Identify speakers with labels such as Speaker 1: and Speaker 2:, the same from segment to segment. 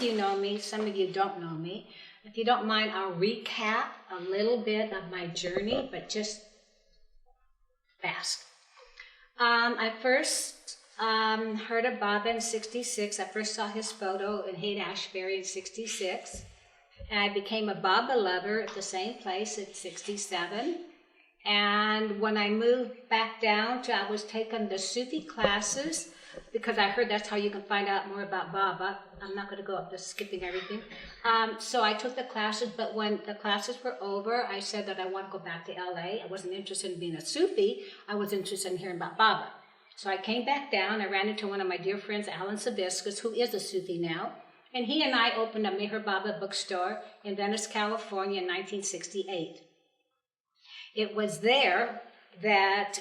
Speaker 1: of you know me, some of you don't know me. If you don't mind, I'll recap a little bit of my journey, but just fast. I first heard of Baba in 66. I first saw his photo in Haight-Ashbury in 66. And I became a Baba lover at the same place at 67. And when I moved back down I was taking the Sufi classes, because I heard that's how you can find out more about Baba. I'm not going to go up to skipping everything. So I took the classes, but when the classes were over, I said that I want to go back to LA. I wasn't interested in being a Sufi. I was interested in hearing about Baba. So I came back down. I ran into one of my dear friends, Alan Saviscus, who is a Sufi now. And he and I opened a MeherBaba bookstore in Venice, California in 1968. It was there that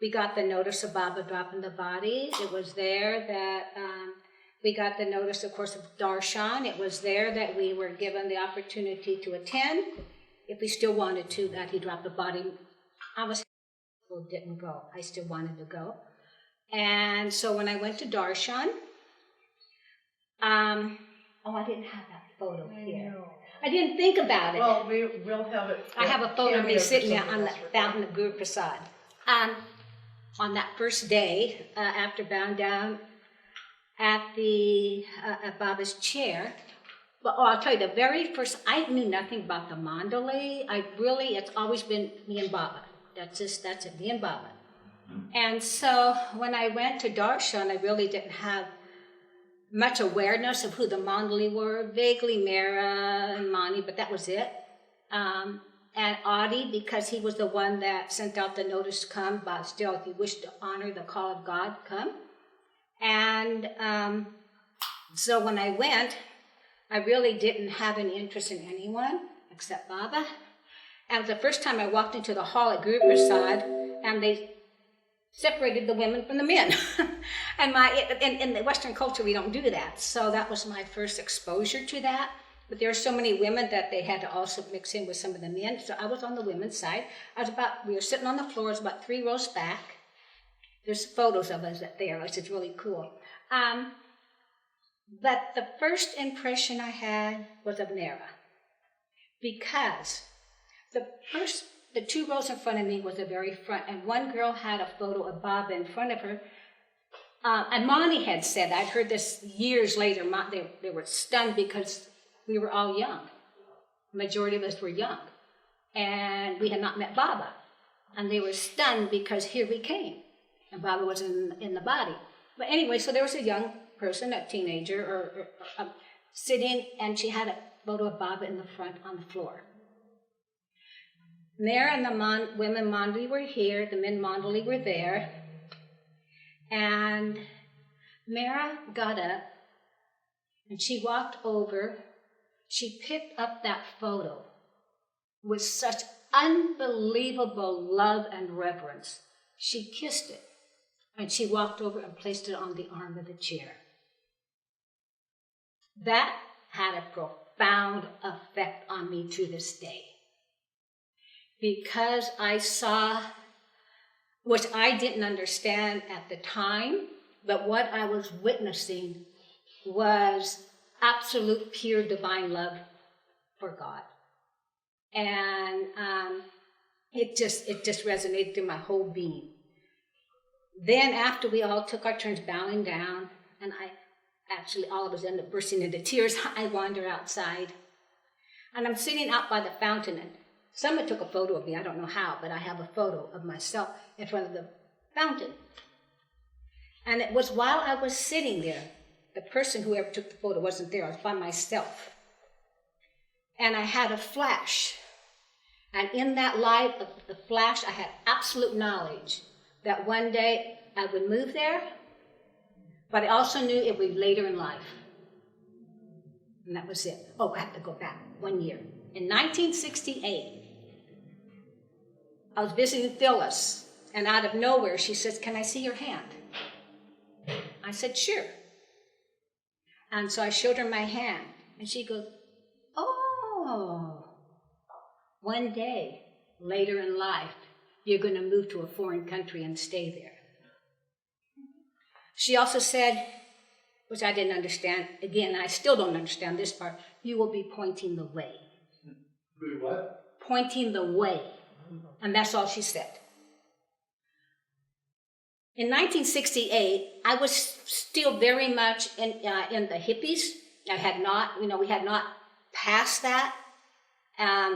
Speaker 1: we got the notice of Baba dropping the body. It was there that we got the notice, of course, of Darshan. It was there that we were given the opportunity to attend, if we still wanted to, that he dropped the body. I was didn't go. I still wanted to go. And so when I went to Darshan, I didn't have that photo here. I didn't think about it.
Speaker 2: Well, we'll have it.
Speaker 1: I have a photo of me sitting there on the fountain of Guru Prasad. On that first day, after bowing down at Baba's chair, I'll tell you, the very first, I knew nothing about the mandali. It's always been me and Baba. That's it, me and Baba. And so when I went to Darshan, I really didn't have much awareness of who the mandali were, vaguely Mera and Mani, but that was it. And Adi, because he was the one that sent out the notice to come, but still, if you wish to honor the call of God, come. And so when I went, I really didn't have any interest in anyone except Baba. And it was the first time I walked into the hall at Guru Prasad, and they separated the women from the men. And in the Western culture, we don't do that. So that was my first exposure to that. But there are so many women that they had to also mix in with some of the men. So I was on the women's side. We were sitting on the floor, it was about 3 rows back. There's photos of us there, which is really cool. But the first impression I had was of Mera. Because the 2 rows in front of me was the very front, and one girl had a photo of Baba in front of her. And Mani had said, I'd heard this years later, they were stunned because we were all young. The majority of us were young. And we had not met Baba. And they were stunned because here we came. And Baba was in the body. But anyway, so there was a young person, a teenager, sitting, and she had a photo of Baba in the front on the floor. Mera and the women mandali were here, the men mandali were there. And Mera got up, and she walked over. She picked up that photo with such unbelievable love and reverence. She kissed it, and she walked over and placed it on the arm of the chair. That had a profound effect on me to this day. Because I saw, which I didn't understand at the time, but what I was witnessing was absolute pure divine love for God. And it just resonated through my whole being. Then after we all took our turns bowing down, and all of us ended up bursting into tears, I wander outside. And I'm sitting out by the fountain, and someone took a photo of me, I don't know how, but I have a photo of myself in front of the fountain. And it was while I was sitting there, the person, whoever took the photo, wasn't there, I was by myself. And I had a flash. And in that light of the flash, I had absolute knowledge that one day I would move there, but I also knew it would be later in life. And that was it. I have to go back 1 year. In 1968, I was visiting Phyllis, and out of nowhere, she says, "Can I see your hand?" I said, "Sure." And so I showed her my hand, and she goes, "Oh, one day, later in life, you're going to move to a foreign country and stay there." She also said, which I didn't understand. Again, I still don't understand this part. You will be pointing the way.
Speaker 2: What?
Speaker 1: Pointing the way. And that's all she said. In 1968, I was still very much in the hippies. I had not, we had not passed that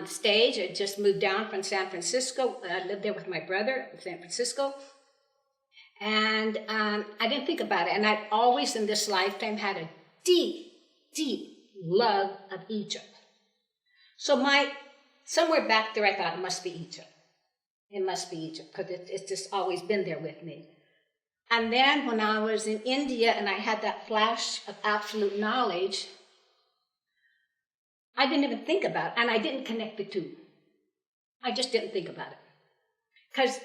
Speaker 1: stage. I just moved down from San Francisco. I lived there with my brother in San Francisco. And I didn't think about it. And I'd always in this lifetime had a deep, deep love of Egypt. So somewhere back there, I thought it must be Egypt. It must be Egypt, because it's just always been there with me. And then when I was in India and I had that flash of absolute knowledge, I didn't even think about it, and I didn't connect the two. I just didn't think about it. Because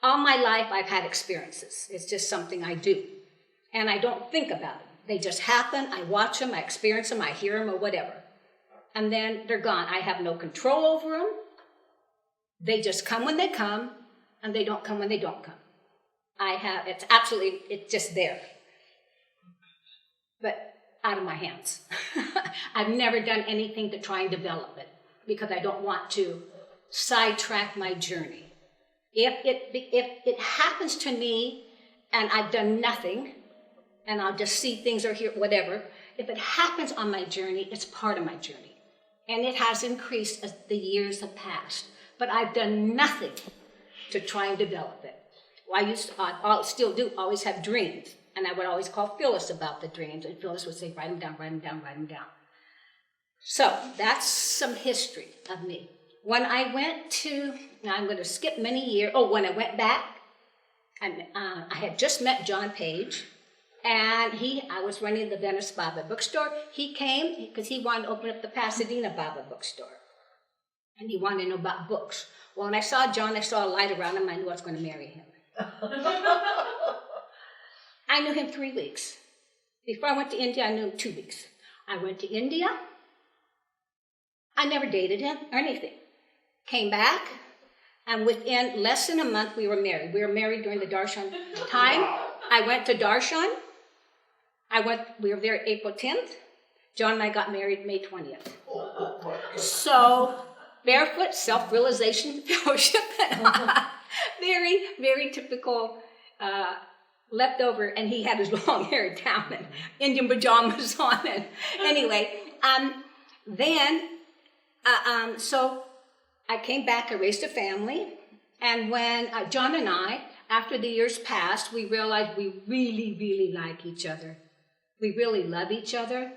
Speaker 1: all my life I've had experiences. It's just something I do. And I don't think about it. They just happen, I watch them, I experience them, I hear them, or whatever. And then they're gone. I have no control over them. They just come when they come, and they don't come when they don't come. It's just there. But out of my hands. I've never done anything to try and develop it, because I don't want to sidetrack my journey. If it happens to me, and I've done nothing, and I'll just see things or hear whatever, if it happens on my journey, it's part of my journey. And it has increased as the years have passed. But I've done nothing to try and develop it. I still do always have dreams. And I would always call Phyllis about the dreams. And Phyllis would say, write them down, write them down, write them down. So that's some history of me. When I went to, now I'm going to skip many years. When I went back, I had just met John Page. And I was running the Venice Baba bookstore. He came because he wanted to open up the Pasadena Baba bookstore. And he wanted to know about books. Well, when I saw John, I saw a light around him. I knew I was going to marry him. I knew him 3 weeks. Before I went to India, I knew him 2 weeks. I went to India. I never dated him or anything. Came back, and within less than a month, we were married. We were married during the Darshan time. I went to Darshan. We were there April 10th. John and I got married May 20th. So, barefoot, self-realization, fellowship. Very, very typical leftover, and he had his long hair down and Indian pajamas on. And anyway, so I came back, I raised a family, and when John and I, after the years passed, we realized we really, really like each other. We really love each other,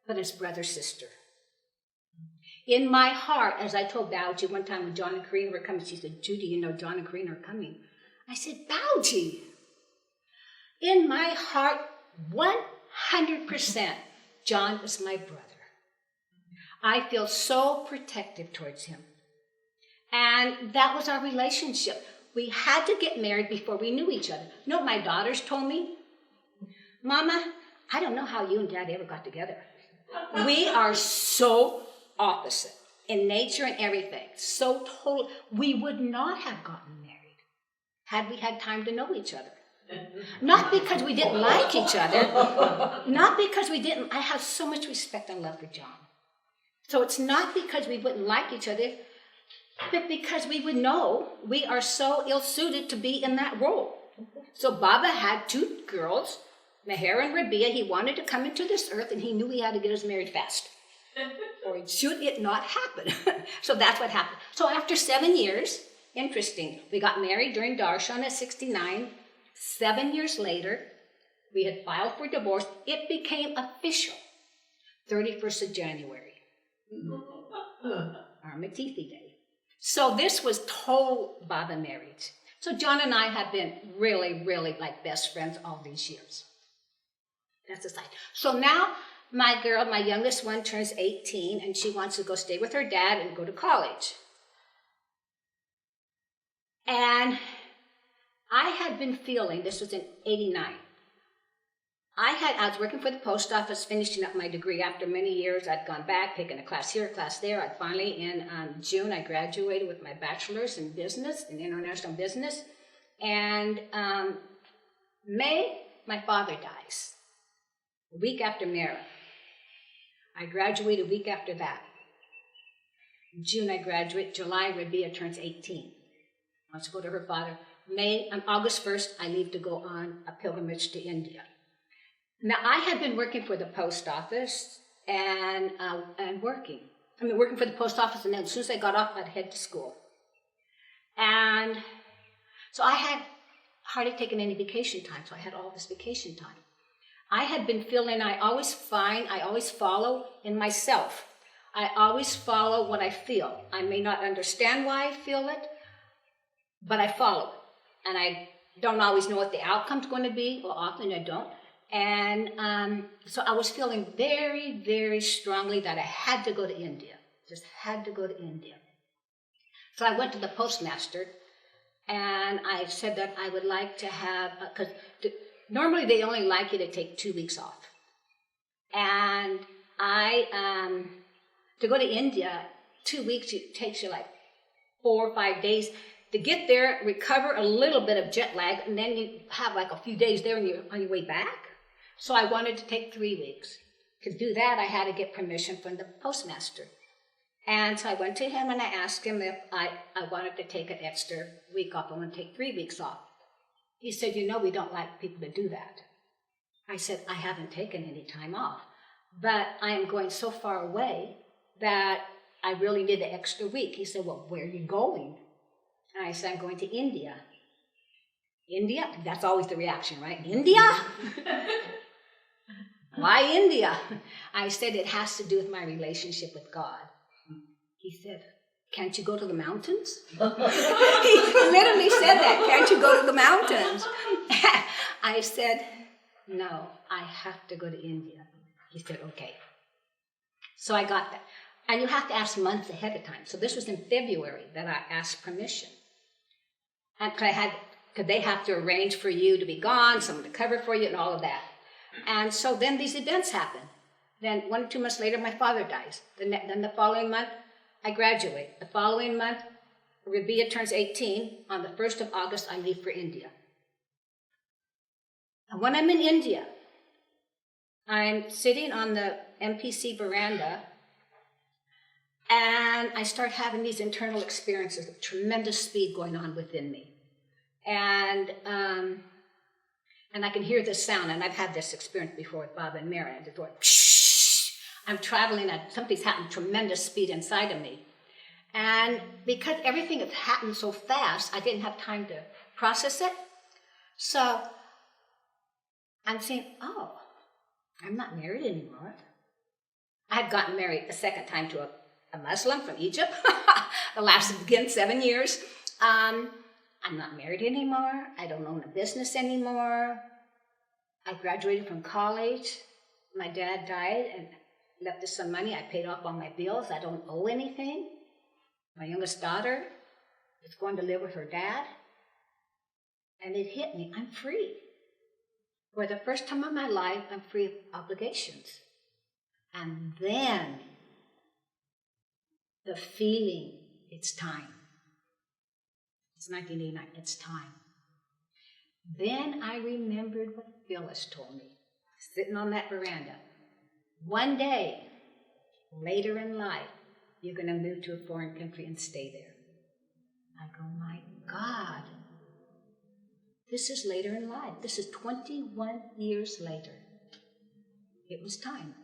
Speaker 1: but as brother-sister. In my heart, as I told Bauji one time when John and Karina were coming, she said, Judy, John and Karina are coming. I said, Bauji, in my heart, 100%, John is my brother. I feel so protective towards him. And that was our relationship. We had to get married before we knew each other. You know what my daughters told me? Mama, I don't know how you and Dad ever got together. We are so opposite in nature and everything. So total. We would not have gotten married had we had time to know each other. Not because we didn't like each other. Not because we didn't. I have so much respect and love for John. So it's not because we wouldn't like each other, but because we would know we are so ill-suited to be in that role. So Baba had 2 girls, Meher and Rabia. He wanted to come into this earth, and he knew he had to get us married fast. Or should it not happen? So that's what happened. So after 7 years, interesting, we got married during Darshan at 69. 7 years later, we had filed for divorce. It became official 31st of January. Our Matithi Day. So this was total Baba marriage. So John and I have been really, really like best friends all these years. That's aside. So now my girl, my youngest one, turns 18, and she wants to go stay with her dad and go to college. And I had been feeling, this was in 89, I was working for the post office, finishing up my degree after many years. I'd gone back, taken a class here, a class there. I'd finally, in June, I graduated with my bachelor's in business, in international business. And May, my father dies. a week after Mara. I graduate a week after that. In June, I graduate. July, Rabia turns 18. I was to go to her father. August 1st, I leave to go on a pilgrimage to India. Now, I had been working for the post office and working for the post office, and then as soon as I got off, I'd head to school. And so I had hardly taken any vacation time, so I had all this vacation time. I had been feeling I always follow in myself. I always follow what I feel. I may not understand why I feel it, but I follow it. And I don't always know what the outcome's going to be, or often I don't. And so I was feeling very, very strongly that I had to go to India, just had to go to India. So I went to the postmaster, and I said that I would like to have, because normally they only like you to take 2 weeks off. And to go to India, 2 weeks, it takes you like 4 or 5 days to get there, recover a little bit of jet lag, and then you have like a few days there and you're on your way back. So I wanted to take 3 weeks. To do that, I had to get permission from the postmaster. And so I went to him and I asked him if I wanted to take an extra week off. I want to take 3 weeks off. He said, you know, we don't like people to do that. I said, I haven't taken any time off, but I am going so far away that I really need an extra week. He said, well, where are you going? And I said, I'm going to India. India? That's always the reaction, right? India? Why India? I said, it has to do with my relationship with God. He said, can't you go to the mountains? He literally said that, can't you go to the mountains? I said, no, I have to go to India. He said, okay. So I got that. And you have to ask months ahead of time. So this was in February that I asked permission. And because they have to arrange for you to be gone, someone to cover for you, and all of that. And so then these events happen. Then 1 or 2 months later, my father dies. Then the following month, I graduate. The following month, Rabia turns 18. On the 1st of August, I leave for India. And when I'm in India, I'm sitting on the MPC veranda, and I start having these internal experiences of tremendous speed going on within me. And I can hear this sound, and I've had this experience before with Bob and Mary. The door, I'm traveling at something's happened, tremendous speed inside of me. And because everything has happened so fast, I didn't have time to process it. So I'm saying, oh, I'm not married anymore. I had gotten married a second time to a Muslim from Egypt. It lasted again 7 years. I'm not married anymore. I don't own a business anymore. I graduated from college. My dad died and left us some money. I paid off all my bills. I don't owe anything. My youngest daughter is going to live with her dad. And it hit me. I'm free. For the first time in my life, I'm free of obligations. And then the feeling, it's time. It's 1989, it's time. Then I remembered what Phyllis told me, sitting on that veranda. One day, later in life, you're going to move to a foreign country and stay there. I go, my God, this is later in life. This is 21 years later. It was time.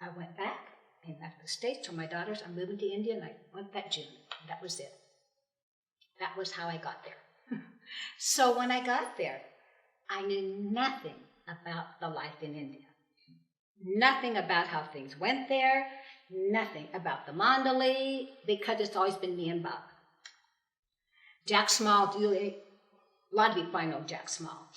Speaker 1: I went back, came back to the States, told my daughters I'm moving to India, and I went that June. That was it. That was how I got there. So when I got there, I knew nothing about the life in India. Nothing about how things went there, nothing about the mandali, because it's always been me and Bob. Jack Small, a lot of you probably know Jack Small.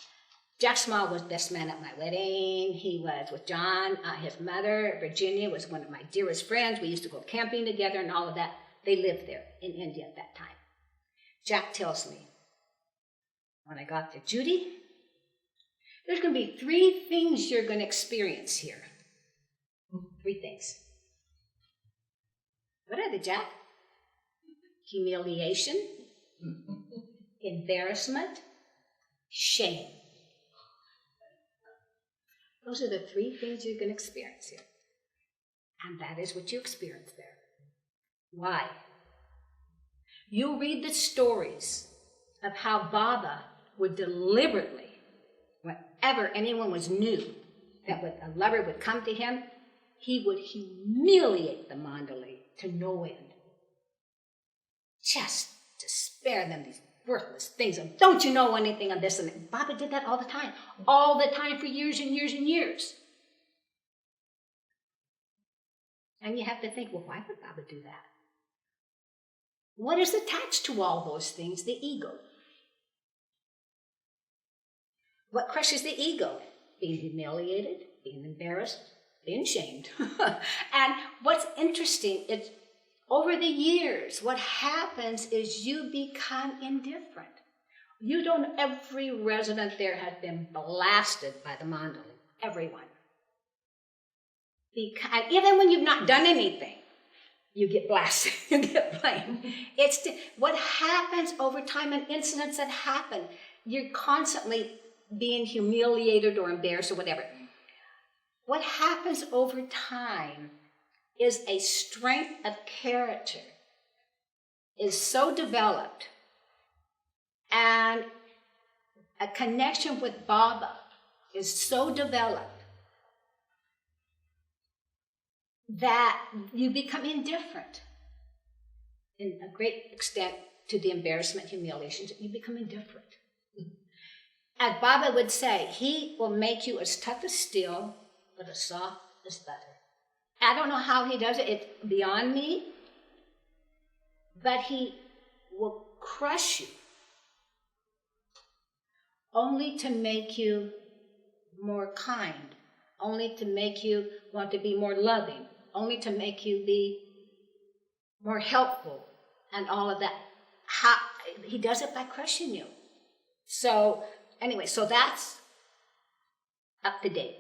Speaker 1: Jack Small was best man at my wedding. He was with John. His mother, Virginia, was one of my dearest friends. We used to go camping together and all of that. They lived there in India at that time. Jack tells me, when I got there, Judy, there's going to be 3 things you're going to experience here. 3 things. What are they, Jack? Humiliation, embarrassment, shame. Those are the three things you're going to experience here. And that is what you experience there. Why? You read the stories of how Baba would deliberately, whenever anyone was new, that a lover would come to him, he would humiliate the Mandali to no end. Just to spare them these worthless things of, don't you know anything of this and that. Baba did that all the time for years and years and years. And you have to think, well, why would Baba do that? What is attached to all those things? The ego. What crushes the ego? Being humiliated, being embarrassed, being shamed. And what's interesting is over the years, what happens is you become indifferent. You don't, every resident there has been blasted by the Mandali. Everyone. Because, even when you've not done anything, you get blasted, you get blamed. It's what happens over time and incidents that happen. You're constantly being humiliated or embarrassed or whatever. What happens over time is a strength of character is so developed and a connection with Baba is so developed that you become indifferent in a great extent to the embarrassment, humiliations, you become indifferent. As Baba would say, he will make you as tough as steel, but as soft as butter. I don't know how he does it, it's beyond me, but he will crush you only to make you more kind, only to make you want to be more loving, only to make you be more helpful and all of that. He does it by crushing you. So anyway, so that's up to date.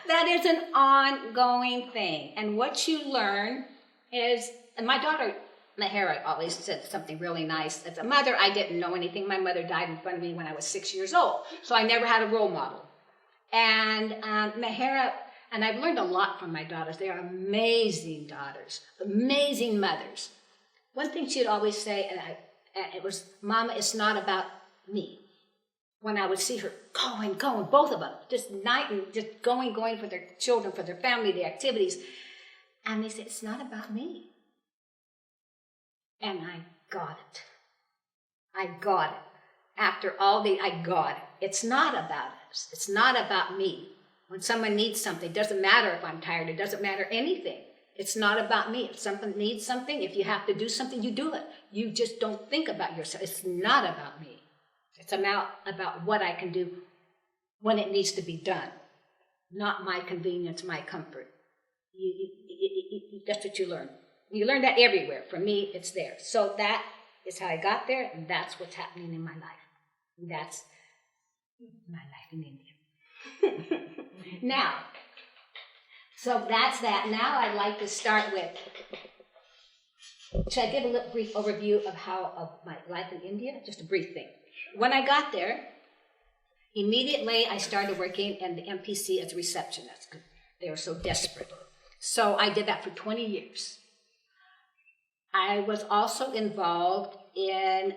Speaker 1: That is an ongoing thing. And what you learn is, and my daughter, Meherabad, always said something really nice. As a mother, I didn't know anything. My mother died in front of me when I was 6 years old. So I never had a role model. And Meherabad, and I've learned a lot from my daughters. They are amazing daughters, amazing mothers. One thing she'd always say, and it was, Mama, it's not about me. When I would see her going, both of them, just night and just going for their children, for their family, the activities. And they said, it's not about me. And I got it. I got it. After all I got it. It's not about us. It's not about me. When someone needs something, it doesn't matter if I'm tired. It doesn't matter anything. It's not about me. If someone needs something, if you have to do something, you do it. You just don't think about yourself. It's not about me. It's about what I can do when it needs to be done, not my convenience, my comfort. That's what you learn. You learn that everywhere. For me, it's there. So that is how I got there, and that's what's happening in my life. And that's my life in India. Now, so that's that. Now I'd like to start with, should I give a little brief overview of my life in India? Just a brief thing. When I got there, immediately I started working in the MPC as a receptionist. They were so desperate. So I did that for 20 years. I was also involved in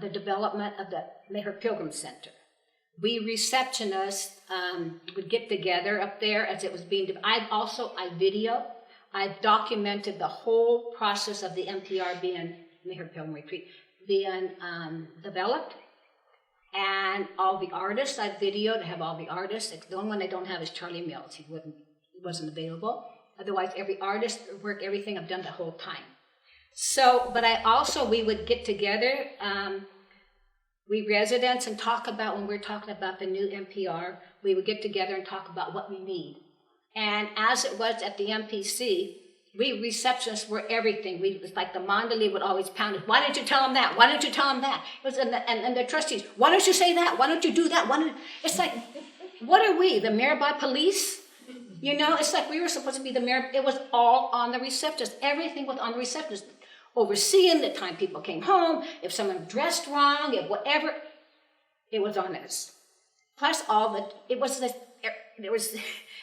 Speaker 1: the development of the Meher Pilgrim Center. We receptionists would get together up there as it was being, I've documented the whole process of the MPR being, Meher Pilgrim Retreat, being developed. And all the artists I've videoed, I have all the artists. The only one I don't have is Charlie Mills. He wasn't available. Otherwise, every artist, work, everything I've done the whole time. So, but we would get together, we residents, and talk about, when we're talking about the new MPR, we would get together and talk about what we need. And as it was at the MPC, we receptionists were everything. It was like the Mandali would always pound us. Why didn't you tell them that? Why didn't you tell them that? It was, and the trustees, why don't you say that? Why don't you do that? It's like, what are we, the Meherabad police? You know, it's like we were supposed to be the Meherabad. It was all on the receptionist. Everything was on the receptionist. Overseeing the time people came home, if someone dressed wrong, if whatever, it was on us. Plus it was there was,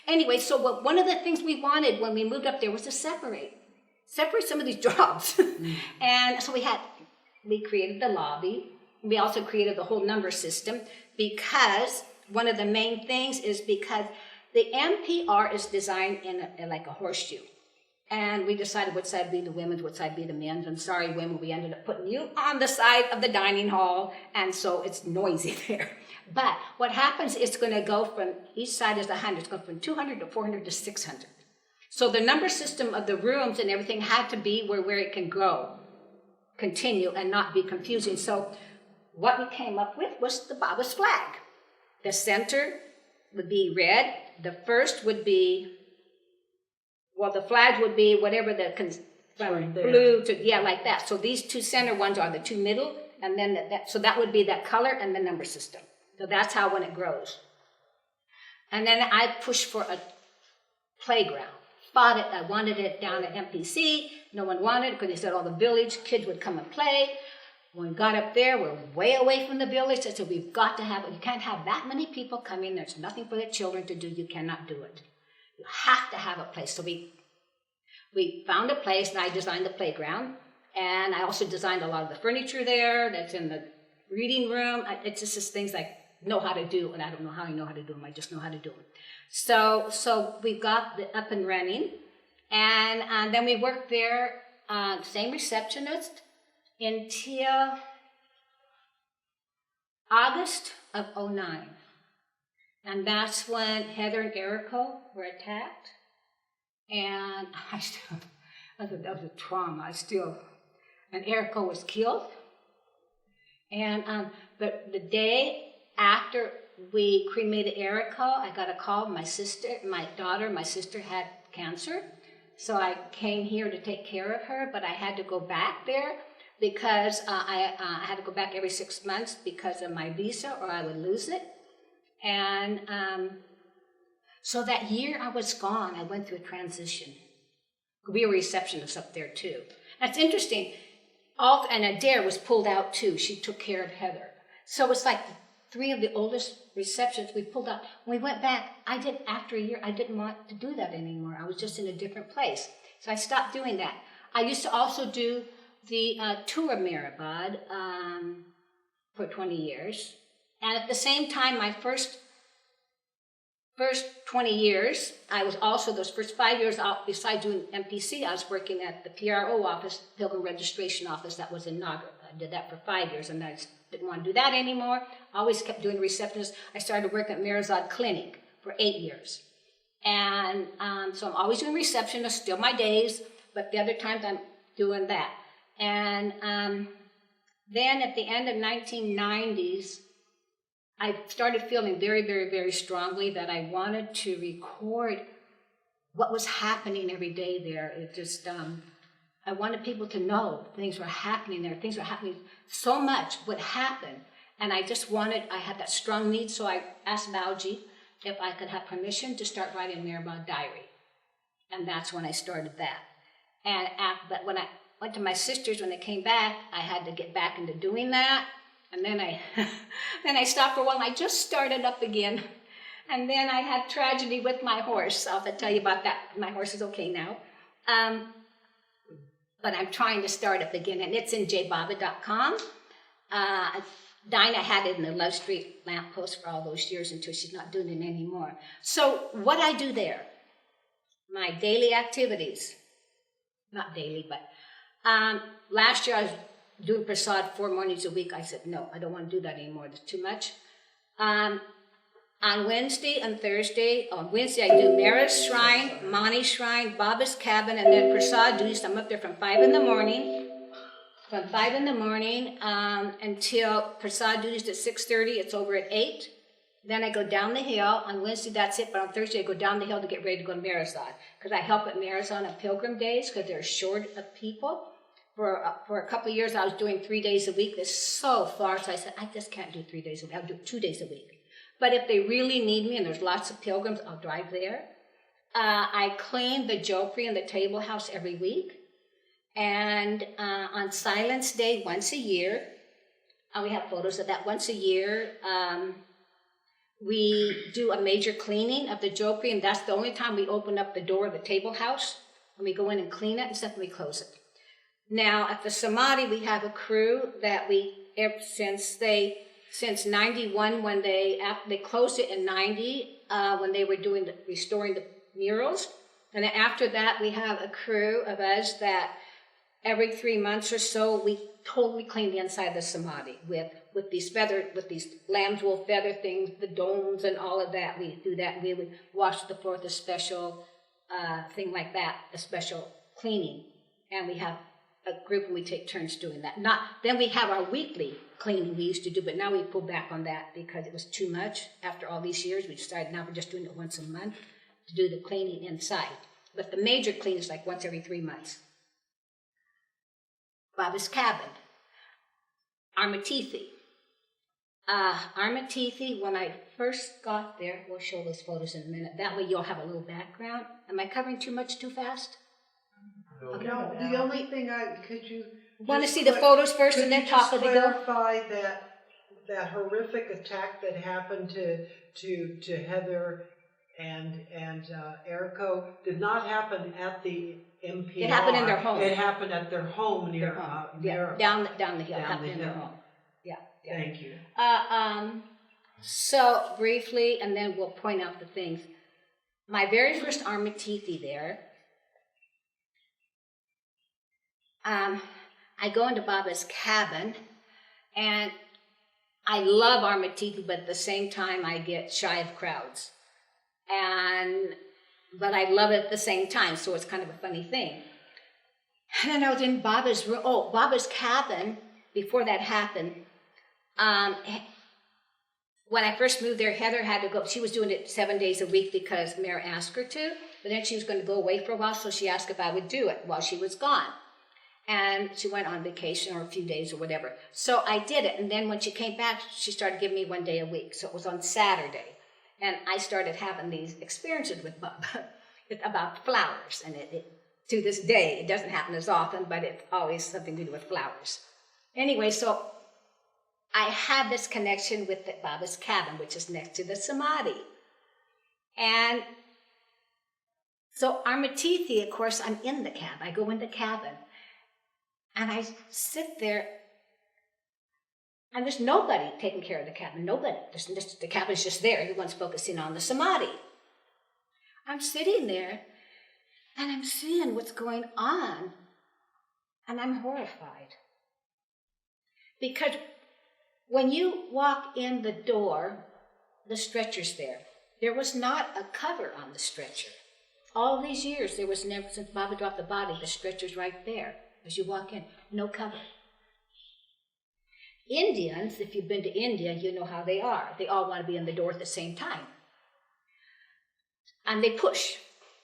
Speaker 1: anyway, so one of the things we wanted when we moved up there was to separate some of these jobs. And so we created the lobby. We also created the whole number system because one of the main things is because the MPR is designed in like a horseshoe. And we decided what side would be the women's, what side would be the men's. And sorry, women, we ended up putting you on the side of the dining hall. And so it's noisy there. But what happens is it's going to go from, each side is 100. It's going from 200 to 400 to 600. So the number system of the rooms and everything had to be where it can grow, continue, and not be confusing. So what we came up with was the Baba's flag. The center would be red. The first would be, well, the flag would be whatever the blue, like that. So these two center ones are the two middle, and then so that would be that color and the number system. So that's how when it grows. And then I pushed for a playground. Fought it. I wanted it down at MPC. No one wanted it because they said all the village kids would come and play. When we got up there, we're way away from the village. I said, we've got to have it. You can't have that many people come in. There's nothing for the children to do. You cannot do it. You have to have a place. So we found a place, and I designed the playground. And I also designed a lot of the furniture there that's in the reading room. It's just things I know how to do, and I don't know how I know how to do them. I just know how to do them. So we got up and running. And then we worked there, same receptionist, until August of '09. And that's when Heather and Erico were attacked. And that was a trauma. And Erico was killed. And but the day after we cremated Erico, I got a call. My sister had cancer. So I came here to take care of her, but I had to go back there because I had to go back every 6 months because of my visa, or I would lose it. And so that year I was gone. I went through a transition. We were receptionists up there too. That's interesting. And Adair was pulled out too. She took care of Heather. So it's like 3 of the oldest receptionists we pulled out. When we went back, after a year, I didn't want to do that anymore. I was just in a different place. So I stopped doing that. I used to also do the tour of Meherabad for 20 years. And at the same time, my first 20 years, I was also, those first 5 years, besides doing MPC, I was working at the PRO office, Pilgrim Registration Office, that was in Nagar. I did that for 5 years, and I just didn't want to do that anymore. I always kept doing receptionist. I started working at Meherazad Clinic for 8 years. And so I'm always doing receptionist, still my days, but the other times I'm doing that. And then at the end of 1990s, I started feeling very, very, very strongly that I wanted to record what was happening every day there. It just, I wanted people to know things were happening there. Things were happening so much would happen. And I had that strong need, so I asked Bauji if I could have permission to start writing a Meherabad diary. And that's when I started that. But when I went to my sisters, when they came back, I had to get back into doing that. And then I stopped for a while, and I just started up again. And then I had tragedy with my horse. I'll have to tell you about that. My horse is okay now. But I'm trying to start up again, and it's in jbaba.com. Dinah had it in the Love Street lamppost for all those years until she's not doing it anymore. So what I do there, my daily activities, not daily, but last year I was doing Prasad 4 mornings a week. I said, no, I don't want to do that anymore. It's too much. On Wednesday and Thursday, on Wednesday I do Mara's Shrine, Mani's Shrine, Baba's Cabin, and then Prasad duties. I'm up there from 5 in the morning. From 5 in the morning until Prasad duties at 6:30. It's over at 8. Then I go down the hill. On Wednesday, that's it. But on Thursday, I go down the hill to get ready to go to Meherazad. Because I help at Meherazad on Pilgrim Days because they're short of people. For a couple of years, I was doing 3 days a week. That's so far. So I said, I just can't do 3 days a week. I'll do 2 days a week. But if they really need me, and there's lots of pilgrims, I'll drive there. I clean the Jopri and the table house every week. And on Silence Day, once a year, we have photos of that once a year, we do a major cleaning of the drapery, and that's the only time we open up the door of the table house. When we go in and clean it and stuff, we close it. Now, at the Samadhi, we have a crew that since 91, when they closed it in 90, when they were restoring the murals. And then after that, we have a crew of us that every 3 months or so, we totally clean the inside of the Samadhi with these lamb's wool feather things, the domes and all of that. We do that. We would wash the floor with a special thing like that, a special cleaning. And we have a group and we take turns doing that. Then we have our weekly cleaning we used to do, but now we pulled back on that because it was too much. After all these years, we decided now we're just doing it once a month to do the cleaning inside. But the major clean is like once every 3 months. Baba's cabin. Armatithi. Armatithi, when I first got there, we'll show those photos in a minute. That way you'll have a little background. Am I covering too much too fast?
Speaker 2: No.
Speaker 3: No, the only thing could you
Speaker 1: want to see the photos first and then talk as we go?
Speaker 3: clarify that horrific attack that happened to Heather and Erico did not happen at the MPR.
Speaker 1: It happened in their home.
Speaker 3: It happened at their home near
Speaker 1: Meherabad. Down the hill. Happened in their home. Yeah.
Speaker 3: Thank you.
Speaker 1: So briefly, and then we'll point out the things. My very first Armatithi there, I go into Baba's cabin, and I love Armatithi, but at the same time I get shy of crowds. But I love it at the same time, so it's kind of a funny thing. And then I was in Baba's room, Baba's cabin, before that happened. When I first moved there, Heather had to go, she was doing it 7 days a week because Mayor asked her to, but then she was going to go away for a while, so she asked if I would do it while she was gone. And she went on vacation or a few days or whatever. So I did it, and then when she came back, she started giving me 1 day a week, so it was on Saturday. And I started having these experiences with Baba about flowers, and to this day, it doesn't happen as often, but it's always something to do with flowers. Anyway, so I had this connection with Baba's cabin, which is next to the Samadhi. And so Armatithi, of course, I'm in the cabin. I go in the cabin, and I sit there, and there's nobody taking care of the cabin. Nobody. The cabin's just there. Everyone's focusing on the Samadhi. I'm sitting there, and I'm seeing what's going on, and I'm horrified. Because when you walk in the door, the stretcher's there. There was not a cover on the stretcher. All these years, there was never, since Baba dropped the body, the stretcher's right there. As you walk in, no cover. Indians, if you've been to India, you know how they are. They all want to be in the door at the same time. And they push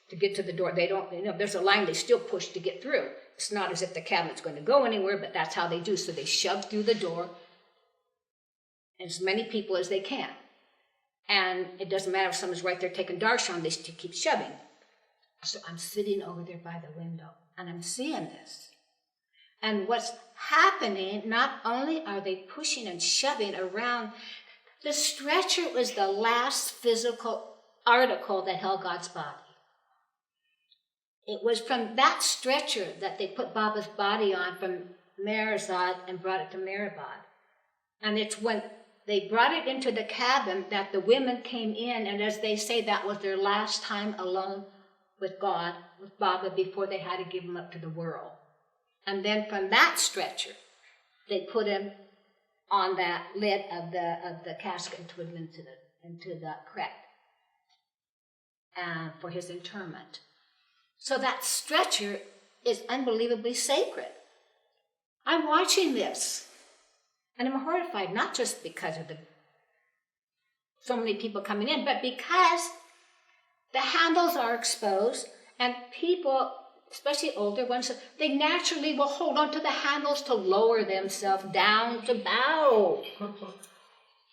Speaker 1: to get to the door. They don't, there's a line, they still push to get through. It's not as if the cabinet's going to go anywhere, but that's how they do. So they shove through the door as many people as they can. And it doesn't matter if someone's right there taking darshan, they still keep shoving. So I'm sitting over there by the window, and I'm seeing this. And what's happening, not only are they pushing and shoving around, the stretcher was the last physical article that held God's body. It was from that stretcher that they put Baba's body on from Meherazad and brought it to Meherabad. And it's when they brought it into the cabin that the women came in, and as they say, that was their last time alone with God, with Baba, before they had to give him up to the world. And then from that stretcher, they put him on that lid of the casket and put him into the crack for his interment. So that stretcher is unbelievably sacred. I'm watching this, and I'm horrified, not just because of so many people coming in, but because the handles are exposed, and people, especially older ones, they naturally will hold on to the handles to lower themselves down, to bow.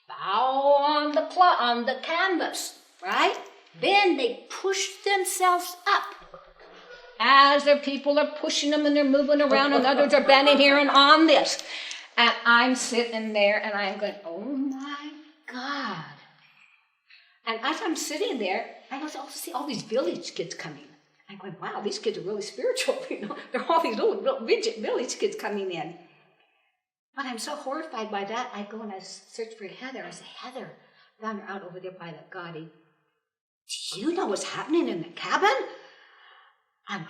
Speaker 1: Bow on the canvas, right? Then they push themselves up. As their people are pushing them and they're moving around, and others are bending here and on this. And I'm sitting there and I'm going, oh my God. And as I'm sitting there, I also see all these village kids coming. I'm going, wow, these kids are really spiritual. There are all these little village kids coming in. But I'm so horrified by that, I go and I search for Heather. I say, Heather, found her out over there by the Gaudi. Do you know what's happening in the cabin? I'm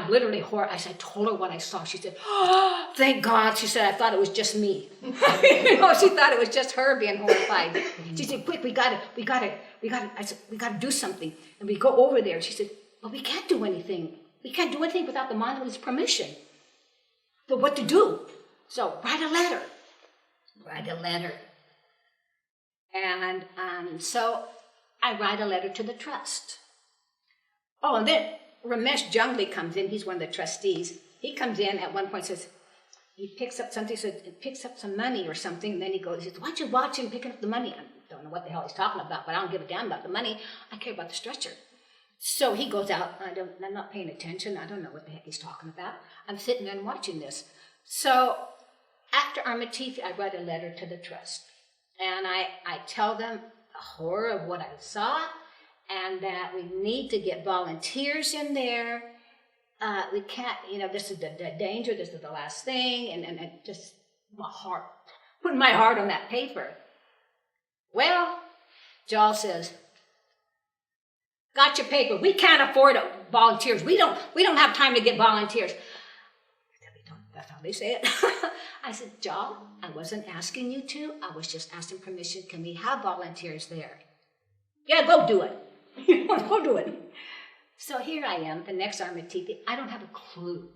Speaker 1: literally horrified. I told her what I saw. She said, oh, thank God. She said, I thought it was just me. She thought it was just her being horrified. She said, quick, we gotta do something. And we go over there. She said, but we can't do anything. We can't do anything without the Monolith's permission. So what to do? So write a letter. And so I write a letter to the trust. Oh, and then Ramesh Jungli comes in. He's one of the trustees. He comes in at one point, says, he picks up something, says, it picks up some money or something, and then he goes, he says, why don't you watch him picking up the money? I don't know what the hell he's talking about, but I don't give a damn about the money. I care about the stretcher. So he goes out. I'm not paying attention. I don't know what the heck he's talking about. I'm sitting there and watching this. So after our Matifi, I write a letter to the trust. And I tell them the horror of what I saw, and that we need to get volunteers in there. We can't, this is the danger, this is the last thing, and just putting my heart on that paper. Well, Joel says, got your paper. We can't afford volunteers. We don't have time to get volunteers. That's how they say it. I said, Joel, I wasn't asking you to. I was just asking permission. Can we have volunteers there? Yeah, go do it. Go do it. So here I am, the next Armatipi. I don't have a clue.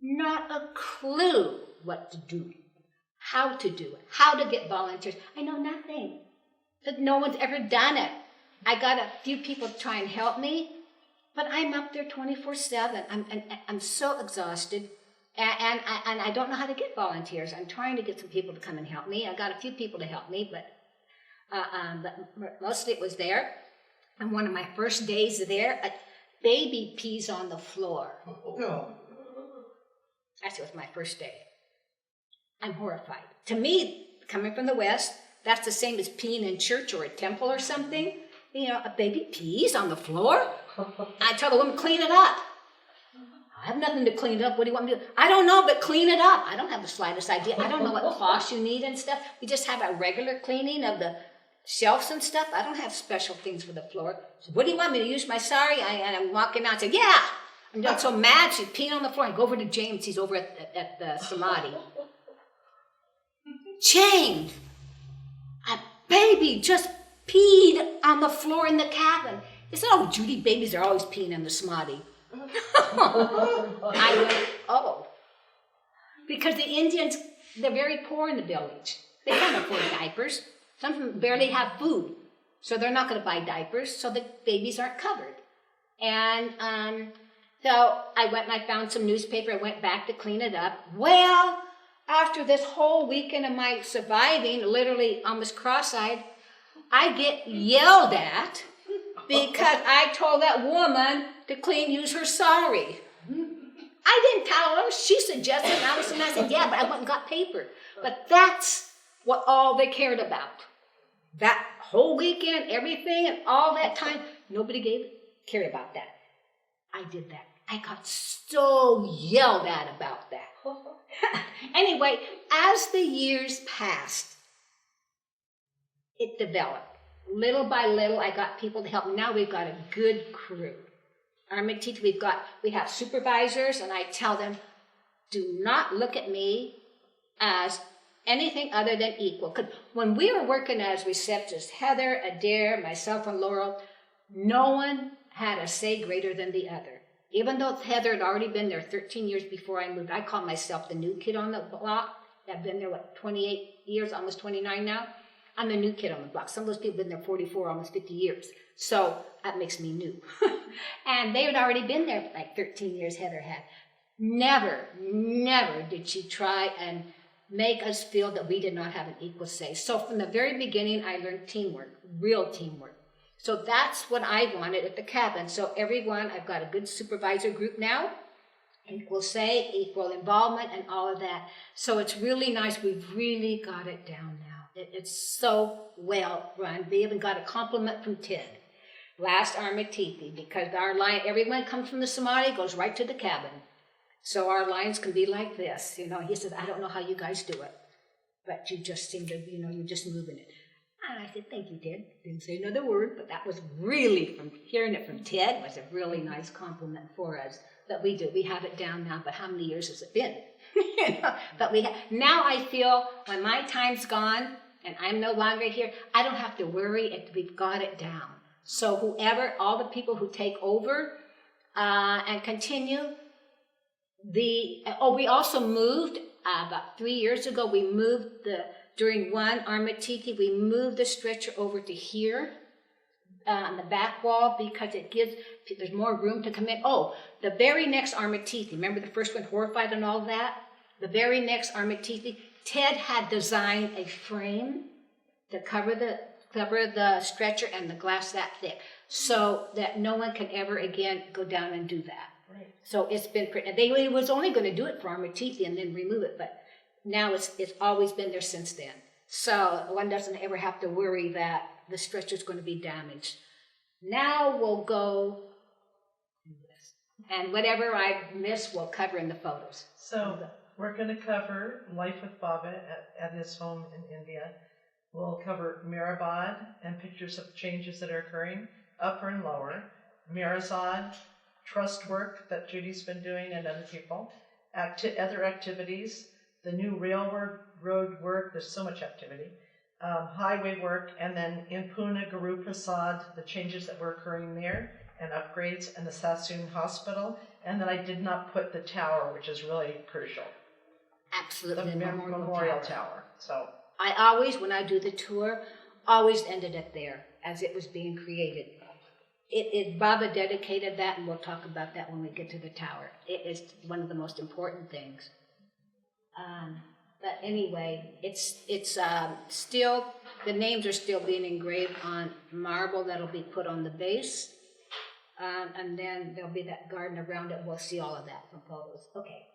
Speaker 1: Not a clue what to do, how to do it, how to get volunteers. I know nothing. But no one's ever done it. I got a few people to try and help me, but I'm up there 24/7. I'm so exhausted, and I don't know how to get volunteers. I'm trying to get some people to come and help me. I got a few people to help me, but mostly it was there. And one of my first days there, a baby pees on the floor. That was my first day. I'm horrified. To me, coming from the West, that's the same as peeing in church or a temple or something. A baby pees on the floor. I tell the woman, clean it up. I have nothing to clean it up. What do you want me to do? I don't know, but clean it up. I don't have the slightest idea. I don't know what cloths you need and stuff. We just have a regular cleaning of the shelves and stuff. I don't have special things for the floor. So what do you want me to use my sari? And I'm walking out and say, yeah. I'm not so mad. She's peeing on the floor. I go over to James. He's over at the Samadhi. James, a baby just peed on the floor in the cabin. He said, oh, Judy, babies are always peeing in the Samadhi. I went, oh. Because the Indians, they're very poor in the village. They can't afford diapers. Some of them barely have food. So they're not going to buy diapers, so the babies aren't covered. And so I went and I found some newspaper. I went back to clean it up. Well, after this whole weekend of my surviving, literally almost cross-eyed, I get yelled at because I told that woman to use her sari. I didn't tell her. She suggested, and I said, yeah, but I went and got paper. But that's what all they cared about. That whole weekend, everything, and all that time, nobody cared about that. I did that. I got so yelled at about that. Anyway, as the years passed, it developed. Little by little, I got people to help me. Now we've got a good crew. We have supervisors, and I tell them, do not look at me as anything other than equal. Because when we were working as receptionists, Heather, Adair, myself, and Laurel, no one had a say greater than the other. Even though Heather had already been there 13 years before I moved, I call myself the new kid on the block. I've been there, 28 years, almost 29 now. I'm the new kid on the block. Some of those people have been there 44, almost 50 years. So that makes me new. And they had already been there 13 years, Heather had. Never did she try and make us feel that we did not have an equal say. So from the very beginning, I learned teamwork, real teamwork. So that's what I wanted at the cabin. So everyone, I've got a good supervisor group now, equal say, equal involvement, and all of that. So it's really nice. We've really got it down now. It's so well run. They even got a compliment from Ted last Armatithi, because our line, everyone comes from the Samadhi, goes right to the cabin. So our lines can be like this, you know. He says, I don't know how you guys do it, but you just seem to, you know, you're just moving it. And I said, thank you, Ted. Didn't say another word, but that was really, from hearing it from Ted, was a really nice compliment for us. That we do. We have it down now, but how many years has it been? You know, but now I feel when my time's gone and I'm no longer here, I don't have to worry if we've got it down. So whoever, all the people who take over and continue, we also moved about 3 years ago. We moved during one Armatithi, we moved the stretcher over to here on the back wall because there's more room to come in. Oh, the very next Armatithi, remember the first one, Horrified and all that? The very next Armatithi, Ted had designed a frame to cover the stretcher and the glass that thick, so that no one can ever again go down and do that.
Speaker 3: Right.
Speaker 1: So it's been pretty. They was only going to do it for Armatithi and then remove it, but now it's always been there since then. So one doesn't ever have to worry that the stretcher's going to be damaged. Now we'll go do this, and whatever I miss, we'll cover in the photos.
Speaker 4: So we're going to cover Life with Baba at his home in India. We'll cover Meherabad and pictures of changes that are occurring, upper and lower. Meherazad, trust work that Judy's been doing and other people. Other activities, the new railroad work, there's so much activity. Highway work, and then in Pune, Guru Prasad, the changes that were occurring there, and upgrades, and the Sassono hospital. And then I did not put the tower, which is really crucial.
Speaker 1: Absolutely.
Speaker 4: The memorial tower. So
Speaker 1: I always, when I do the tour, always ended it there as it was being created. Baba dedicated that, and we'll talk about that when we get to the tower. It is one of the most important things. But anyway, it's still, the names are still being engraved on marble that'll be put on the base. And then there'll be that garden around it. We'll see all of that from photos. Okay.